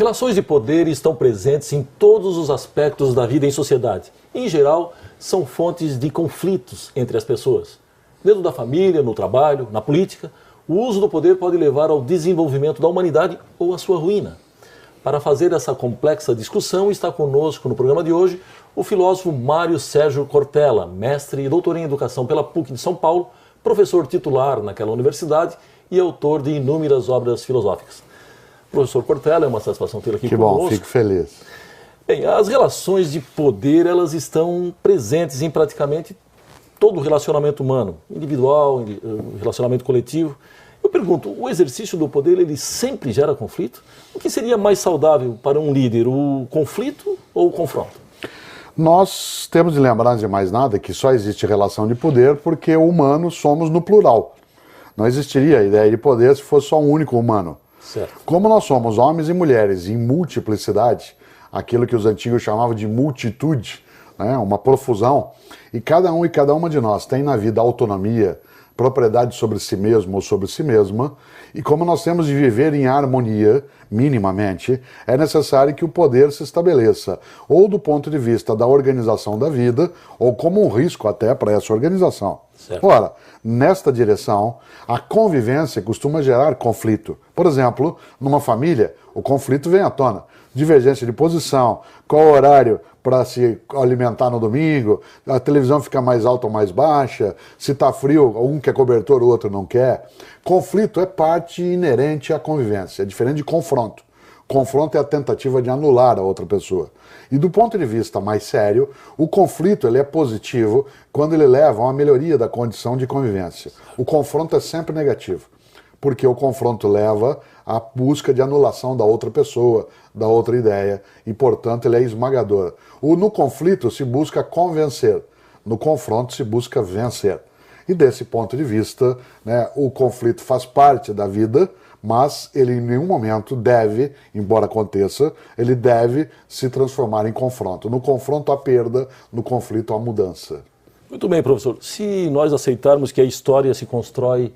Relações de poder estão presentes em todos os aspectos da vida em sociedade. Em geral, são fontes de conflitos entre as pessoas. Dentro da família, no trabalho, na política, o uso do poder pode levar ao desenvolvimento da humanidade ou à sua ruína. Para fazer essa complexa discussão, está conosco no programa de hoje o filósofo Mário Sérgio Cortella, mestre e doutor em educação pela PUC de São Paulo, professor titular naquela universidade e autor de inúmeras obras filosóficas. Professor Cortella, é uma satisfação tê-lo aqui conosco. Que bom, fico feliz. Bem, as relações de poder, elas estão presentes em praticamente todo o relacionamento humano, individual, relacionamento coletivo. Eu pergunto, o exercício do poder, ele sempre gera conflito? O que seria mais saudável para um líder, o conflito ou o confronto? Nós temos de lembrar, antes de mais nada, que só existe relação de poder porque humanos somos no plural. Não existiria a ideia de poder se fosse só um único humano. Certo. Como nós somos homens e mulheres em multiplicidade, aquilo que os antigos chamavam de multitude, né, uma profusão, e cada um e cada uma de nós tem na vida autonomia, propriedade sobre si mesmo ou sobre si mesma, e como nós temos de viver em harmonia, minimamente, é necessário que o poder se estabeleça, ou do ponto de vista da organização da vida, ou como um risco até para essa organização. Certo. Ora, nesta direção, a convivência costuma gerar conflito. Por exemplo, numa família, o conflito vem à tona. Divergência de posição, qual o horário para se alimentar no domingo, a televisão fica mais alta ou mais baixa, se está frio, um quer cobertor, o outro não quer. Conflito é parte inerente à convivência, é diferente de confronto. Confronto é a tentativa de anular a outra pessoa. E do ponto de vista mais sério, o conflito ele é positivo quando ele leva a uma melhoria da condição de convivência. O confronto é sempre negativo, porque o confronto leva à busca de anulação da outra pessoa, da outra ideia, e, portanto, ele é esmagador. No conflito se busca convencer, no confronto se busca vencer. E desse ponto de vista, né, o conflito faz parte da vida, mas ele em nenhum momento deve, embora aconteça, ele deve se transformar em confronto. No confronto há perda, no conflito há mudança. Muito bem, professor. Se nós aceitarmos que a história se constrói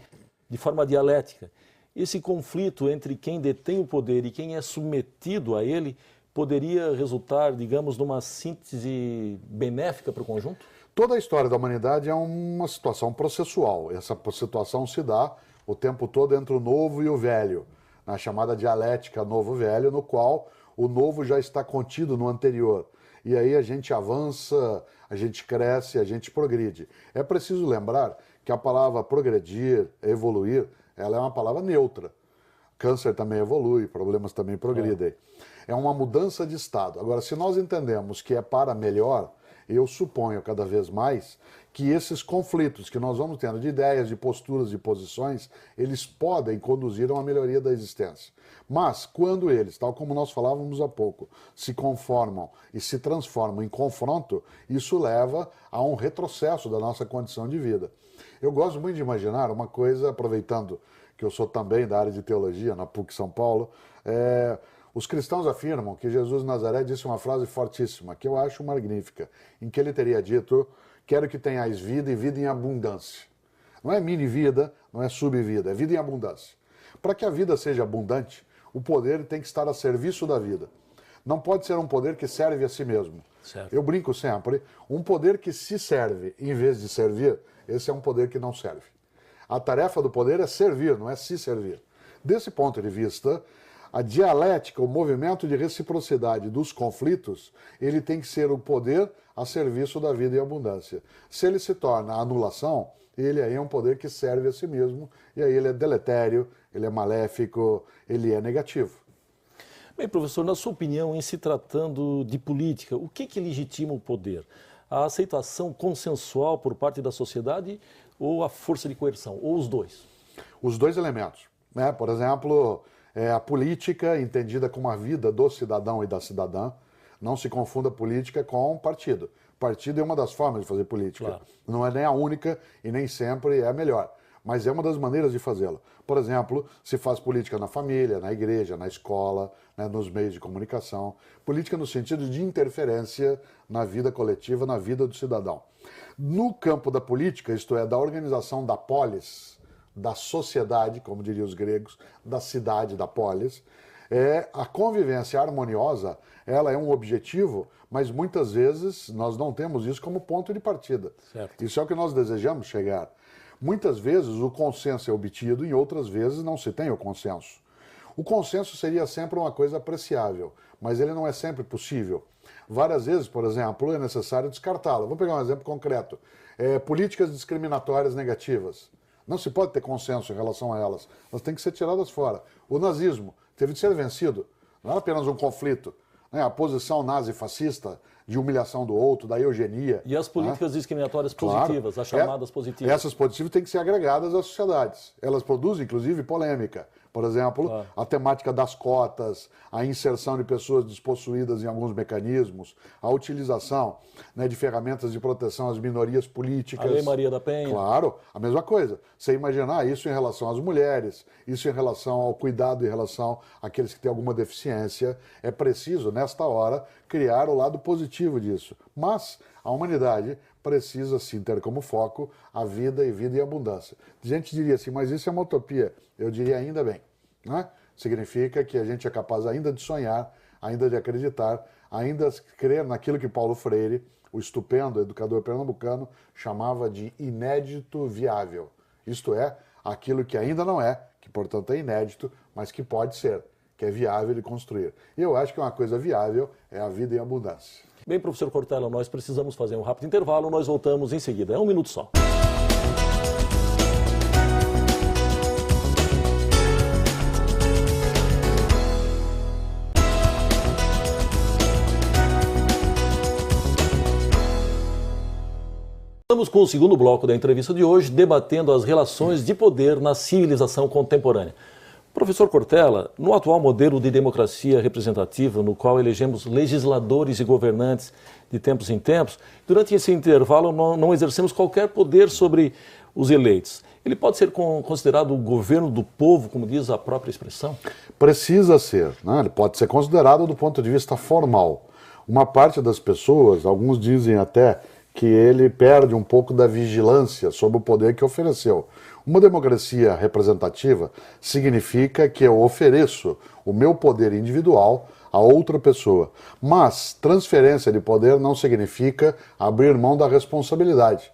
de forma dialética, esse conflito entre quem detém o poder e quem é submetido a ele poderia resultar, digamos, numa síntese benéfica para o conjunto? Toda a história da humanidade é uma situação processual. Essa situação se dá o tempo todo entre o novo e o velho, na chamada dialética novo-velho, no qual o novo já está contido no anterior. E aí a gente avança, a gente cresce, a gente progride. É preciso lembrar que a palavra progredir, evoluir, ela é uma palavra neutra. Câncer também evolui, problemas também progridem. É uma mudança de estado. Agora, se nós entendemos que é para melhor, eu suponho cada vez mais que esses conflitos que nós vamos tendo de ideias, de posturas, de posições, eles podem conduzir a uma melhoria da existência. Mas, quando eles, tal como nós falávamos há pouco, se conformam e se transformam em confronto, isso leva a um retrocesso da nossa condição de vida. Eu gosto muito de imaginar uma coisa, aproveitando que eu sou também da área de teologia, na PUC São Paulo, os cristãos afirmam que Jesus de Nazaré disse uma frase fortíssima, que eu acho magnífica, em que ele teria dito: quero que tenhais vida e vida em abundância. Não é mini-vida, não é sub-vida, é vida em abundância. Para que a vida seja abundante, o poder tem que estar a serviço da vida. Não pode ser um poder que serve a si mesmo. Certo. Eu brinco sempre, um poder que se serve em vez de servir, esse é um poder que não serve. A tarefa do poder é servir, não é se servir. Desse ponto de vista, a dialética, o movimento de reciprocidade dos conflitos, ele tem que ser o poder a serviço da vida e abundância. Se ele se torna anulação, ele aí é um poder que serve a si mesmo, e aí ele é deletério, ele é maléfico, ele é negativo. Bem, professor, na sua opinião, em se tratando de política, o que legitima o poder? A aceitação consensual por parte da sociedade ou a força de coerção, ou os dois? Os dois elementos, né? Por exemplo, a política entendida como a vida do cidadão e da cidadã. Não se confunda política com partido. Partido é uma das formas de fazer política. Claro. Não é nem a única e nem sempre é a melhor. Mas é uma das maneiras de fazê-la. Por exemplo, se faz política na família, na igreja, na escola, né, nos meios de comunicação. Política no sentido de interferência na vida coletiva, na vida do cidadão. No campo da política, isto é, da organização da polis, da sociedade, como diriam os gregos, da cidade, da polis, A convivência harmoniosa, ela é um objetivo, mas muitas vezes nós não temos isso como ponto de partida. Certo. Isso é o que nós desejamos chegar. Muitas vezes o consenso é obtido, em outras vezes não se tem o consenso. O consenso seria sempre uma coisa apreciável, mas ele não é sempre possível. Várias vezes, por exemplo, é necessário descartá-lo. Vou pegar um exemplo concreto. Políticas discriminatórias negativas. Não se pode ter consenso em relação a elas. Elas têm que ser tiradas fora. O nazismo teve de ser vencido. Não era apenas um conflito. A posição nazi-fascista de humilhação do outro, da eugenia. E as políticas discriminatórias positivas, as chamadas positivas. Essas positivas têm que ser agregadas às sociedades. Elas produzem, inclusive, polêmica. Por exemplo, a temática das cotas, a inserção de pessoas despossuídas em alguns mecanismos, a utilização de ferramentas de proteção às minorias políticas. A Lei Maria da Penha. Claro, a mesma coisa. Você imaginar isso em relação às mulheres, isso em relação ao cuidado em relação àqueles que têm alguma deficiência. É preciso, nesta hora, criar o lado positivo disso. Mas a humanidade precisa sim ter como foco a vida e abundância. A gente diria assim, mas isso é uma utopia. Eu diria ainda bem. Né? Significa que a gente é capaz ainda de sonhar, ainda de acreditar, ainda de crer naquilo que Paulo Freire, o estupendo educador pernambucano, chamava de inédito viável. Isto é, aquilo que ainda não é, que portanto é inédito, mas que pode ser, que é viável de construir. E eu acho que uma coisa viável é a vida em abundância. Bem, professor Cortella, nós precisamos fazer um rápido intervalo, nós voltamos em seguida. É um minuto só. Estamos com o segundo bloco da entrevista de hoje, debatendo as relações de poder na civilização contemporânea. Professor Cortella, no atual modelo de democracia representativa, no qual elegemos legisladores e governantes de tempos em tempos, durante esse intervalo não exercemos qualquer poder sobre os eleitos. Ele pode ser considerado o governo do povo, como diz a própria expressão? Precisa ser, né? Ele pode ser considerado do ponto de vista formal. Uma parte das pessoas, alguns dizem até que ele perde um pouco da vigilância sobre o poder que ofereceu. Uma democracia representativa significa que eu ofereço o meu poder individual a outra pessoa. Mas transferência de poder não significa abrir mão da responsabilidade.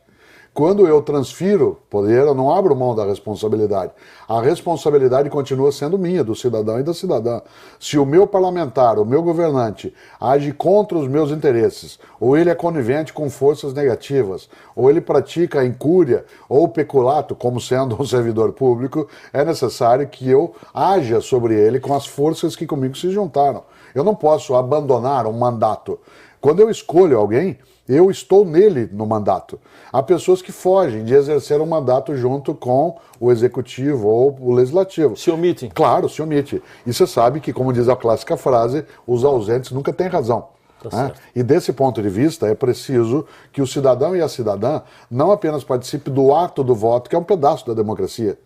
Quando eu transfiro poder, eu não abro mão da responsabilidade. A responsabilidade continua sendo minha, do cidadão e da cidadã. Se o meu parlamentar, o meu governante, age contra os meus interesses, ou ele é conivente com forças negativas, ou ele pratica a incúria ou o peculato, como sendo um servidor público, é necessário que eu haja sobre ele com as forças que comigo se juntaram. Eu não posso abandonar um mandato. Quando eu escolho alguém, eu estou nele no mandato. Há pessoas que fogem de exercer um mandato junto com o executivo ou o legislativo. Se omitem. Claro, se omite. E você sabe que, como diz a clássica frase, os ausentes nunca têm razão. Né? E desse ponto de vista, é preciso que o cidadão e a cidadã não apenas participem do ato do voto, que é um pedaço da democracia,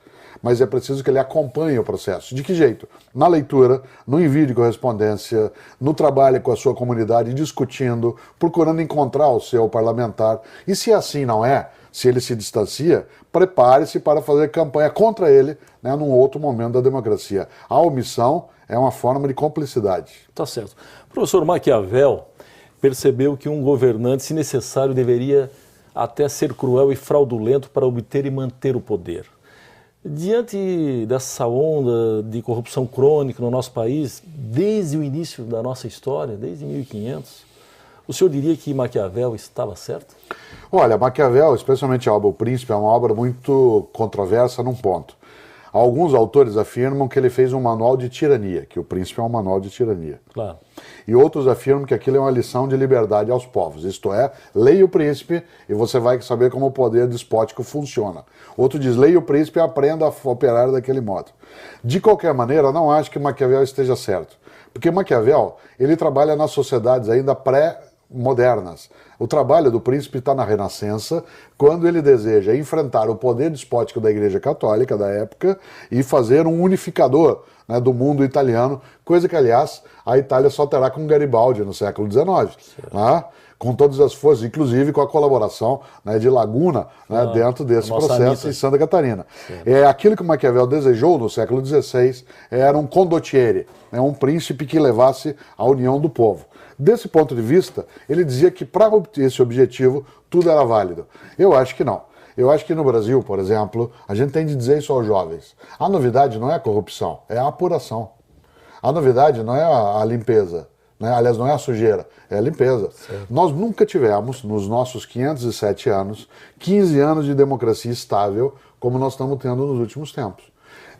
mas é preciso que ele acompanhe o processo. De que jeito? Na leitura, no envio de correspondência, no trabalho com a sua comunidade, discutindo, procurando encontrar o seu parlamentar. E se assim não é, se ele se distancia, prepare-se para fazer campanha contra ele, né, num outro momento da democracia. A omissão é uma forma de cumplicidade. Tá certo. O professor Maquiavel percebeu que um governante, se necessário, deveria até ser cruel e fraudulento para obter e manter o poder. Diante dessa onda de corrupção crônica no nosso país, desde o início da nossa história, desde 1500, o senhor diria que Maquiavel estava certo? Olha, Maquiavel, especialmente a obra O Príncipe, é uma obra muito controversa num ponto. Alguns autores afirmam que ele fez um manual de tirania, que O Príncipe é um manual de tirania. Claro. E outros afirmam que aquilo é uma lição de liberdade aos povos. Isto é, leia O Príncipe e você vai saber como o poder despótico funciona. Outro diz, leia O Príncipe e aprenda a operar daquele modo. De qualquer maneira, não acho que Maquiavel esteja certo. Porque Maquiavel, ele trabalha nas sociedades ainda pré-modernas. O trabalho do príncipe está na Renascença, quando ele deseja enfrentar o poder despótico da Igreja Católica da época e fazer um unificador né, do mundo italiano, coisa que, aliás, a Itália só terá com Garibaldi no século XIX, né, com todas as forças, inclusive com a colaboração, né, de Laguna, né, dentro desse processo Anitta. em Santa Catarina. Aquilo que Maquiavel desejou no século XVI era um condottiere, né, um príncipe que levasse a união do povo. Desse ponto de vista, ele dizia que para obter esse objetivo tudo era válido. Eu acho que não. Eu acho que no Brasil, por exemplo, a gente tem de dizer isso aos jovens. A novidade não é a corrupção, é a apuração. A novidade não é a limpeza, né? Aliás, não é a sujeira, é a limpeza. Certo. Nós nunca tivemos, nos nossos 507 anos, 15 anos de democracia estável como nós estamos tendo nos últimos tempos.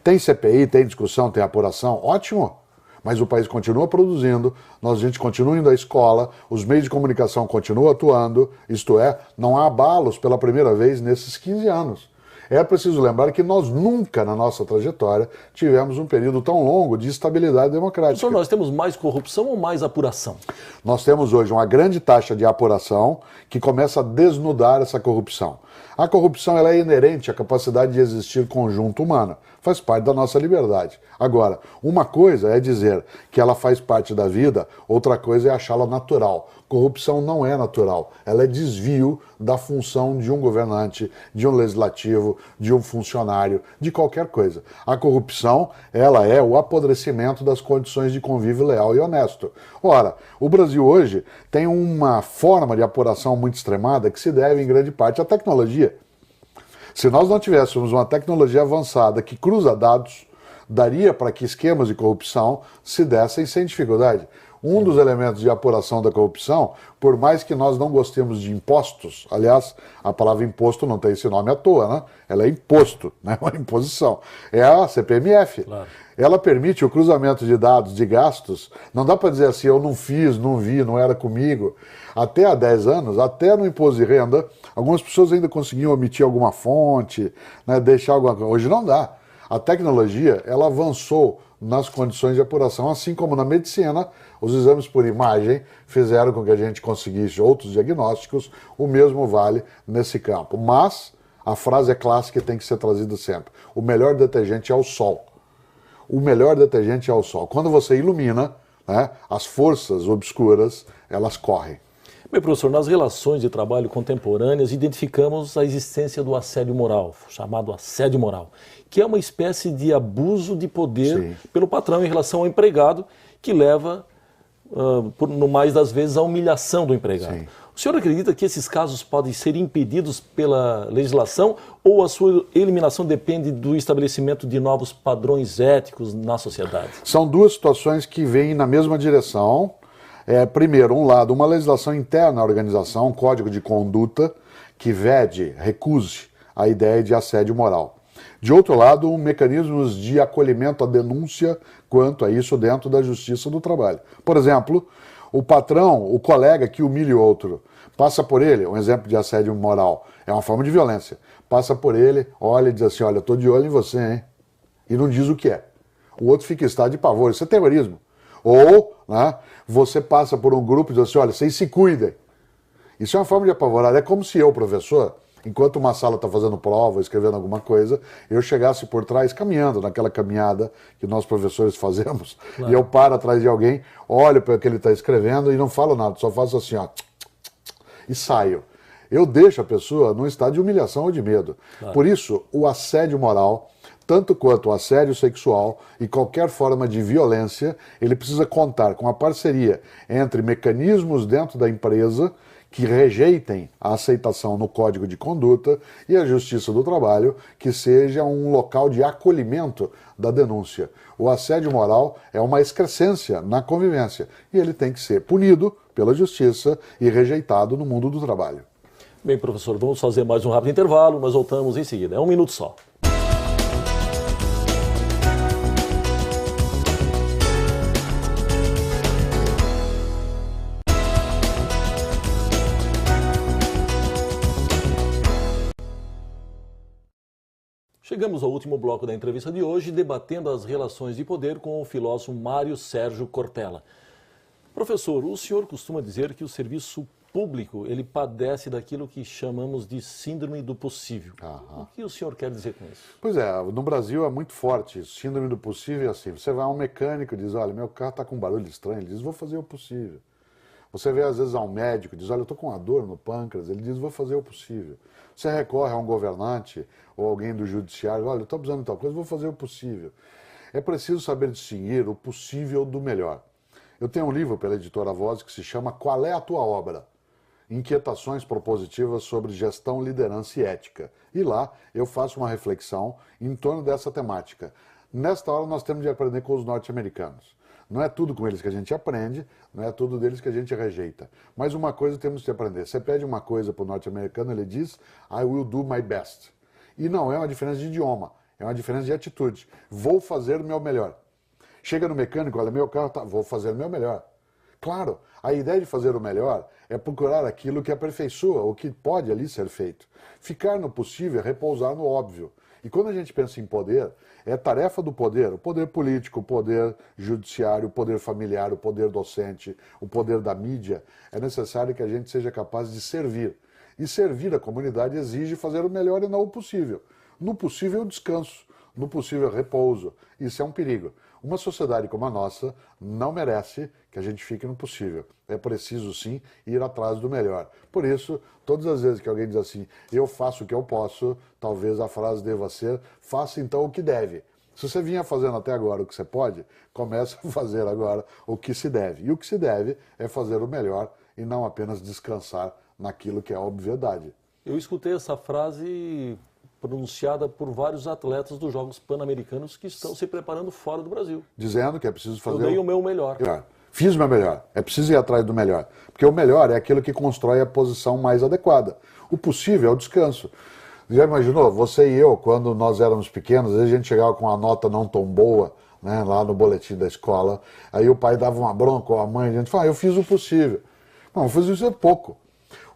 Tem CPI, tem discussão, tem apuração, ótimo. Mas o país continua produzindo, a gente continua indo à escola, os meios de comunicação continuam atuando, isto é, não há abalos pela primeira vez nesses 15 anos. É preciso lembrar que nós nunca, na nossa trajetória, tivemos um período tão longo de estabilidade democrática. Professor, nós temos mais corrupção ou mais apuração? Nós temos hoje uma grande taxa de apuração que começa a desnudar essa corrupção. A corrupção ela é inerente à capacidade de existir conjunto humano, faz parte da nossa liberdade. Agora, uma coisa é dizer que ela faz parte da vida, outra coisa é achá-la natural. Corrupção não é natural, ela é desvio da função de um governante, de um legislativo, de um funcionário, de qualquer coisa. A corrupção, ela é o apodrecimento das condições de convívio leal e honesto. Ora, o Brasil hoje tem uma forma de apuração muito extremada que se deve em grande parte à tecnologia. Se nós não tivéssemos uma tecnologia avançada que cruza dados, daria para que esquemas de corrupção se dessem sem dificuldade. Um dos elementos de apuração da corrupção, por mais que nós não gostemos de impostos, aliás, a palavra imposto não tem esse nome à toa, né? Ela é imposto, né? Uma imposição. É a CPMF. Claro. Ela permite o cruzamento de dados de gastos. Não dá para dizer assim, eu não fiz, não vi, não era comigo. Até há 10 anos, até no imposto de renda, algumas pessoas ainda conseguiam omitir alguma fonte, né? Deixar alguma coisa. Hoje não dá. A tecnologia, ela avançou nas condições de apuração, assim como na medicina, os exames por imagem fizeram com que a gente conseguisse outros diagnósticos, o mesmo vale nesse campo. Mas a frase é clássica e tem que ser trazida sempre. O melhor detergente é o sol. O melhor detergente é o sol. Quando você ilumina, né, as forças obscuras, elas correm. Bem, professor, nas relações de trabalho contemporâneas, identificamos a existência do assédio moral, chamado assédio moral, que é uma espécie de abuso de poder Sim. pelo patrão em relação ao empregado, que leva, no mais das vezes, à humilhação do empregado. Sim. O senhor acredita que esses casos podem ser impedidos pela legislação ou a sua eliminação depende do estabelecimento de novos padrões éticos na sociedade? São duas situações que vêm na mesma direção. Primeiro, um lado, uma legislação interna à organização, um código de conduta que vede, recuse a ideia de assédio moral. De outro lado, mecanismos de acolhimento à denúncia quanto a isso dentro da justiça do trabalho. Por exemplo, o patrão, o colega que humilha o outro, passa por ele, um exemplo de assédio moral, é uma forma de violência, passa por ele, olha e diz assim, olha, eu estou de olho em você, hein? E não diz o que é. O outro fica em estado de pavor, isso é terrorismo. Ou, né, você passa por um grupo e diz assim, olha, vocês se cuidem. Isso é uma forma de apavorar. É como se eu, professor, enquanto uma sala está fazendo prova, escrevendo alguma coisa, eu chegasse por trás caminhando, naquela caminhada que nós professores fazemos, claro. E eu paro atrás de alguém, olho para o que ele está escrevendo e não falo nada, só faço assim, ó, e saio. Eu deixo a pessoa num estado de humilhação ou de medo. Claro. Por isso, o assédio moral, tanto quanto o assédio sexual e qualquer forma de violência, ele precisa contar com a parceria entre mecanismos dentro da empresa que rejeitem a aceitação no Código de Conduta e a Justiça do Trabalho, que seja um local de acolhimento da denúncia. O assédio moral é uma excrescência na convivência e ele tem que ser punido pela Justiça e rejeitado no mundo do trabalho. Bem, professor, vamos fazer mais um rápido intervalo, nós voltamos em seguida. É 1 minuto só. Chegamos ao último bloco da entrevista de hoje, debatendo as relações de poder com o filósofo Mário Sérgio Cortella. Professor, o senhor costuma dizer que o serviço público, ele padece daquilo que chamamos de síndrome do possível. Aham. O que o senhor quer dizer com isso? Pois é, no Brasil é muito forte isso. Síndrome do possível é assim. Você vai a um mecânico e diz, olha, meu carro está com um barulho estranho. Ele diz, vou fazer o possível. Você vê às vezes a um médico e diz, olha, eu estou com uma dor no pâncreas. Ele diz, vou fazer o possível. Você recorre a um governante ou alguém do judiciário, olha, eu estou precisando de tal coisa, vou fazer o possível. É preciso saber distinguir o possível do melhor. Eu tenho um livro pela editora Voz que se chama Qual é a Tua Obra? Inquietações propositivas sobre gestão, liderança e ética. E lá eu faço uma reflexão em torno dessa temática. Nesta hora nós temos de aprender com os norte-americanos. Não é tudo com eles que a gente aprende, não é tudo deles que a gente rejeita. Mas uma coisa temos de aprender. Você pede uma coisa para o norte-americano, ele diz, I will do my best. E não é uma diferença de idioma, é uma diferença de atitude. Vou fazer o meu melhor. Chega no mecânico, olha, meu carro, vou fazer o meu melhor. Claro, a ideia de fazer o melhor é procurar aquilo que aperfeiçoa, o que pode ali ser feito. Ficar no possível é repousar no óbvio. E quando a gente pensa em poder, é tarefa do poder, o poder político, o poder judiciário, o poder familiar, o poder docente, o poder da mídia, é necessário que a gente seja capaz de servir. E servir a comunidade exige fazer o melhor e não o possível. No possível, o descanso. No possível, repouso. Isso é um perigo. Uma sociedade como a nossa não merece que a gente fique no possível. É preciso, sim, ir atrás do melhor. Por isso, todas as vezes que alguém diz assim, eu faço o que eu posso, talvez a frase deva ser, faça então o que deve. Se você vinha fazendo até agora o que você pode, comece a fazer agora o que se deve. E o que se deve é fazer o melhor e não apenas descansar naquilo que é a obviedade. Eu escutei essa frase pronunciada por vários atletas dos Jogos Pan-Americanos que estão se preparando fora do Brasil. Dizendo que é preciso fazer... Eu dei o meu melhor. Fiz o meu melhor. É preciso ir atrás do melhor. Porque o melhor é aquilo que constrói a posição mais adequada. O possível é o descanso. Já imaginou? Você e eu, quando nós éramos pequenos, às vezes a gente chegava com uma nota não tão boa, né, lá no boletim da escola, aí o pai dava uma bronca ou a mãe, a gente falava, eu fiz o possível. Não, fazer isso é pouco.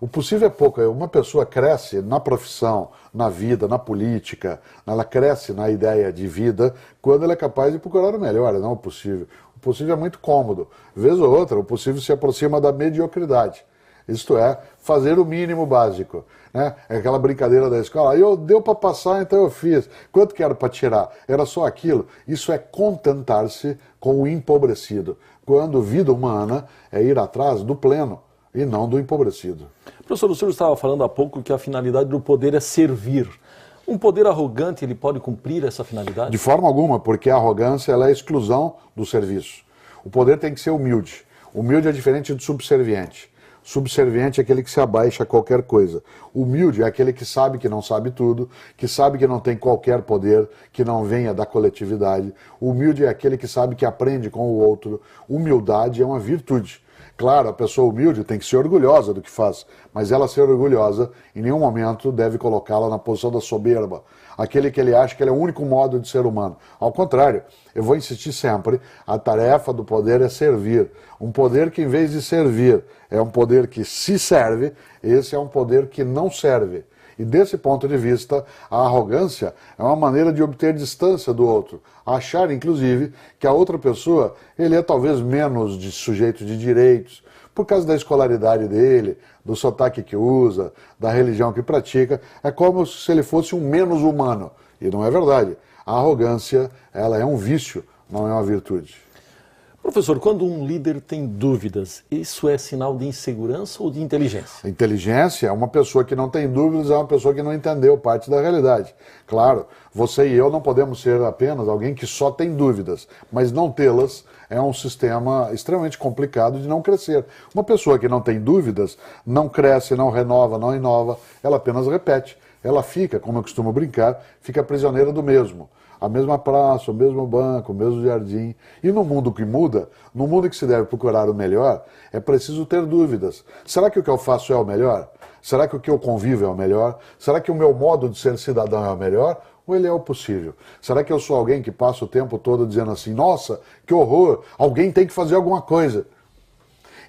O possível é pouco. Uma pessoa cresce na profissão, na vida, na política, ela cresce na ideia de vida quando ela é capaz de procurar o melhor, não o possível. O possível é muito cômodo. Vez ou outra, o possível se aproxima da mediocridade. Isto é, fazer o mínimo básico. Né? É aquela brincadeira da escola, deu para passar, então eu fiz. Quanto que era para tirar? Era só aquilo. Isso é contentar-se com o empobrecido. Quando vida humana é ir atrás do pleno e não do empobrecido. Professor, o senhor estava falando há pouco que a finalidade do poder é servir. Um poder arrogante, ele pode cumprir essa finalidade? De forma alguma, porque a arrogância ela é a exclusão do serviço. O poder tem que ser humilde. Humilde é diferente do subserviente. Subserviente é aquele que se abaixa a qualquer coisa. Humilde é aquele que sabe que não sabe tudo, que sabe que não tem qualquer poder, que não venha da coletividade. Humilde é aquele que sabe que aprende com o outro. Humildade é uma virtude. Claro, a pessoa humilde tem que ser orgulhosa do que faz, mas ela ser orgulhosa em nenhum momento deve colocá-la na posição da soberba, aquele que ele acha que ele é o único modo de ser humano. Ao contrário, eu vou insistir sempre, a tarefa do poder é servir. Um poder que, em vez de servir, é um poder que se serve, esse é um poder que não serve. E desse ponto de vista, a arrogância é uma maneira de obter distância do outro, achar, inclusive, que a outra pessoa, ele é talvez menos de sujeito de direitos, por causa da escolaridade dele, do sotaque que usa, da religião que pratica, é como se ele fosse um menos humano. E não é verdade. A arrogância, ela é um vício, não é uma virtude. Professor, quando um líder tem dúvidas, isso é sinal de insegurança ou de inteligência? A inteligência é uma pessoa que não tem dúvidas, é uma pessoa que não entendeu parte da realidade. Claro, você e eu não podemos ser apenas alguém que só tem dúvidas, mas não tê-las é um sistema extremamente complicado de não crescer. Uma pessoa que não tem dúvidas não cresce, não renova, não inova, ela apenas repete. Ela fica, como eu costumo brincar, fica prisioneira do mesmo. A mesma praça, o mesmo banco, o mesmo jardim. E no mundo que muda, no mundo que se deve procurar o melhor, é preciso ter dúvidas. Será que o que eu faço é o melhor? Será que o que eu convivo é o melhor? Será que o meu modo de ser cidadão é o melhor? Ou ele é o possível? Será que eu sou alguém que passa o tempo todo dizendo assim, nossa, que horror, alguém tem que fazer alguma coisa?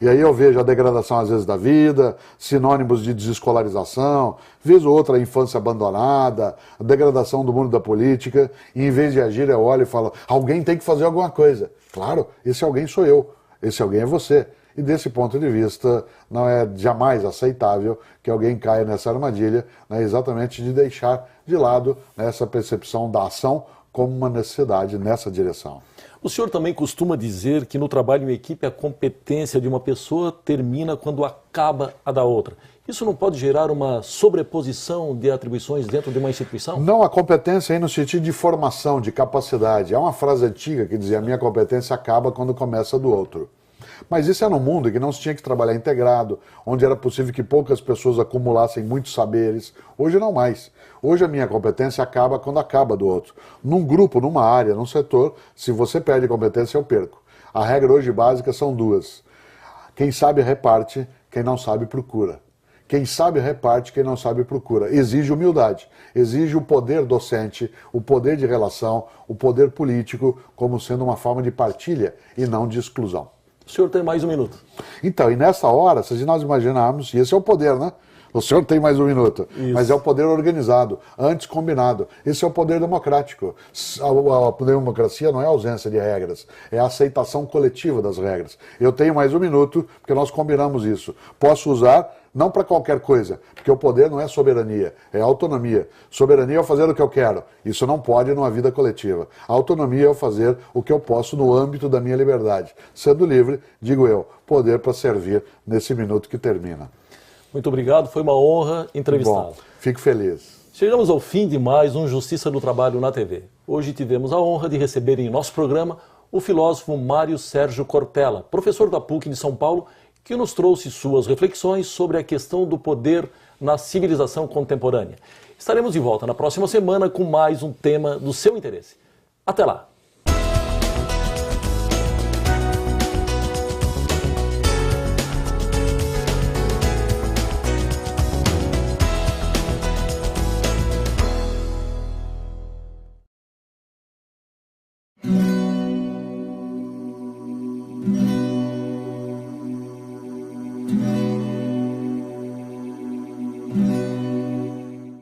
E aí eu vejo a degradação, às vezes, da vida, sinônimos de desescolarização, vez ou outra a infância abandonada, a degradação do mundo da política, e em vez de agir eu olho e falo, alguém tem que fazer alguma coisa. Claro, esse alguém sou eu, esse alguém é você. E desse ponto de vista, não é jamais aceitável que alguém caia nessa armadilha, né, exatamente de deixar de lado, né, essa percepção da ação como uma necessidade nessa direção. O senhor também costuma dizer que no trabalho em equipe a competência de uma pessoa termina quando acaba a da outra. Isso não pode gerar uma sobreposição de atribuições dentro de uma instituição? Não, a competência aí no sentido de formação, de capacidade. Há uma frase antiga que dizia: a minha competência acaba quando começa a do outro. Mas isso é num mundo que não se tinha que trabalhar integrado, onde era possível que poucas pessoas acumulassem muitos saberes. Hoje não mais. Hoje a minha competência acaba quando acaba do outro. Num grupo, numa área, num setor, se você perde competência, eu perco. A regra hoje básica são duas. Quem sabe reparte, quem não sabe procura. Quem sabe reparte, quem não sabe procura. Exige humildade, exige o poder docente, o poder de relação, o poder político, como sendo uma forma de partilha e não de exclusão. O senhor tem mais um minuto. Então, e nessa hora, se nós imaginarmos, e esse é o poder, né? O senhor tem mais um minuto, Isso. Mas é o poder organizado, antes combinado. Esse é o poder democrático. A democracia não é a ausência de regras, é a aceitação coletiva das regras. Eu tenho mais um minuto, porque nós combinamos isso. Posso usar, não para qualquer coisa, porque o poder não é soberania, é autonomia. Soberania é eu fazer o que eu quero. Isso não pode numa vida coletiva. A autonomia é eu fazer o que eu posso no âmbito da minha liberdade. Sendo livre, digo eu, poder para servir nesse minuto que termina. Muito obrigado, foi uma honra entrevistá-lo. Bom, fico feliz. Chegamos ao fim de mais um Justiça do Trabalho na TV. Hoje tivemos a honra de receber em nosso programa o filósofo Mário Sérgio Cortella, professor da PUC de São Paulo, que nos trouxe suas reflexões sobre a questão do poder na civilização contemporânea. Estaremos de volta na próxima semana com mais um tema do seu interesse. Até lá!